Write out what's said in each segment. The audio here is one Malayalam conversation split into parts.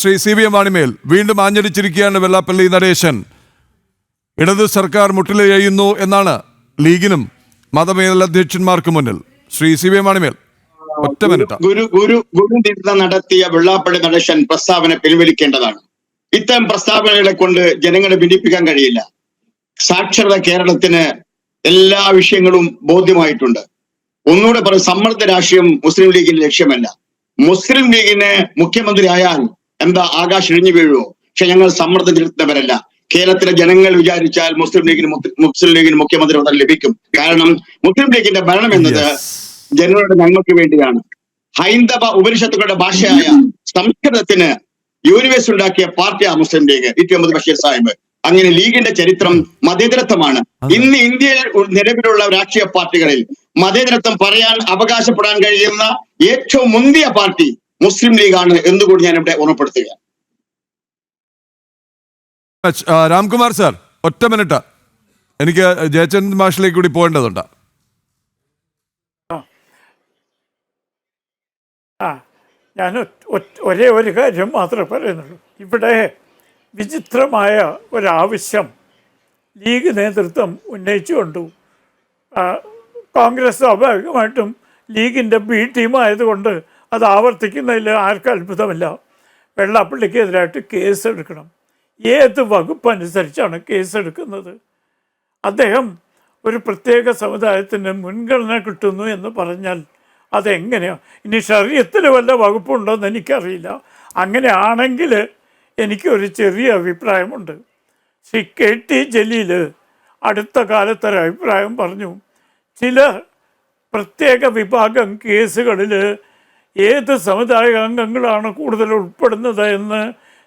ശ്രീ CVM മാണിമേൽ വീണ്ടും ആഞ്ഞടിച്ചിരിക്കുകയാണ് വെള്ളാപ്പള്ളി നടേശൻ. ഇടത് സർക്കാർ മുട്ടിലെയ്യുന്നു എന്നാണ് ലീഗിനും മതമേലധ്യക്ഷന്മാർക്ക് മുന്നിൽ. ശ്രീ CVM മാണിമേൽ, ഒറ്റ മിനിറ്റ്. ഗുരുനിന്ദ നടത്തിയ വെള്ളാപ്പള്ളി നടേശൻ പ്രസ്താവന പിൻവലിക്കേണ്ടതാണ്. ഇത്തരം പ്രസ്താവനകളെ കൊണ്ട് ജനങ്ങളെ ഭിന്നിപ്പിക്കാൻ കഴിയില്ല. സാക്ഷരത കേരളത്തിന് എല്ലാ വിഷയങ്ങളും ബോധ്യമായിട്ടുണ്ട്. ഒന്നുകൂടെ പറയും, സമ്മർദ്ദ രാഷ്ട്രീയം മുസ്ലിം ലീഗിന്റെ ലക്ഷ്യമല്ല. മുസ്ലിം ലീഗിന് മുഖ്യമന്ത്രി ആയാൽ എന്താ ആകാശം ഇഴിഞ്ഞു വീഴുവോ? പക്ഷെ ഞങ്ങൾ സമ്മർദ്ദം ചെലുത്തുന്നവരല്ല. കേരളത്തിലെ ജനങ്ങൾ വിചാരിച്ചാൽ മുസ്ലിം ലീഗിന് മുഖ്യമന്ത്രി പദം ലഭിക്കും. കാരണം മുസ്ലിം ലീഗിന്റെ ഭരണം എന്നത് ജനങ്ങളുടെ നന്മയ്ക്ക് വേണ്ടിയാണ്. ഹൈന്ദവ ഉപനിഷത്തുക്കളുടെ ഭാഷയായ സംസ്കൃതത്തിന് യൂണിവേഴ്സിറ്റി ഉണ്ടാക്കിയ പാർട്ടിയാണ് മുസ്ലിം ലീഗ്. ടി മുഹമ്മദ് ബഷീർ സാഹിബ്. അങ്ങനെ ലീഗിന്റെ ചരിത്രം മതേതരത്വമാണ്. ഇന്ന് ഇന്ത്യയിൽ നിലവിലുള്ള രാഷ്ട്രീയ പാർട്ടികളിൽ മതേതരത്വം പറയാൻ അവകാശപ്പെടാൻ കഴിയുന്ന ഏറ്റവും മുന്തിയ പാർട്ടി മുസ്ലിം ലീഗാണ് എന്നുകൂടി ഞാൻ ഇവിടെ ഓർമ്മപ്പെടുത്തുക. രാംകുമാർ സാർ, ഒറ്റ മിനിറ്റ്, എനിക്ക് ജയചന്ദ് മാഷിലേക്ക് കൂടി പോകേണ്ടതുണ്ട്. ഞാൻ ഒരേ ഒരു കാര്യം മാത്രമേ പറയുന്നുള്ളൂ. ഇവിടെ വിചിത്രമായ ഒരാവശ്യം ലീഗ് നേതൃത്വം ഉന്നയിച്ചുകൊണ്ടു. കോൺഗ്രസ് സ്വാഭാവികമായിട്ടും ലീഗിൻ്റെ ബി ടീമായതുകൊണ്ട് അത് ആവർത്തിക്കുന്നതിൽ ആർക്കും അത്ഭുതമില്ല. വെള്ളാപ്പള്ളിക്കെതിരായിട്ട് കേസെടുക്കണം. ഏത് വകുപ്പ് അനുസരിച്ചാണ് കേസെടുക്കുന്നത്? അദ്ദേഹം ഒരു പ്രത്യേക സമുദായത്തിന് മുൻഗണന കിട്ടുന്നു എന്ന് പറഞ്ഞാൽ അതെങ്ങനെയാണ്? ഇനി ശരീഅത്തിൽ വല്ല വകുപ്പുണ്ടോയെന്ന് എനിക്കറിയില്ല. അങ്ങനെയാണെങ്കിൽ എനിക്കൊരു ചെറിയ അഭിപ്രായമുണ്ട്. ശ്രീ KT ജലീൽ അടുത്ത കാലത്തൊരു അഭിപ്രായം പറഞ്ഞു. ചില പ്രത്യേക വിഭാഗം കേസുകളിൽ ഏത് സമുദായ അംഗങ്ങളാണ് കൂടുതൽ ഉൾപ്പെടുന്നത് എന്ന്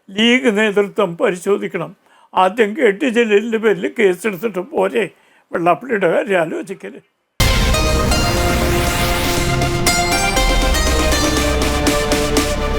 ലീഗ് നേതൃത്വം പരിശോധിക്കണം. ആദ്യം KT ജലീലിൻ്റെ പേരിൽ കേസെടുത്തിട്ട് പോരെ വെള്ളാപ്പള്ളിയുടെ കാര്യം ആലോചിക്കൽ.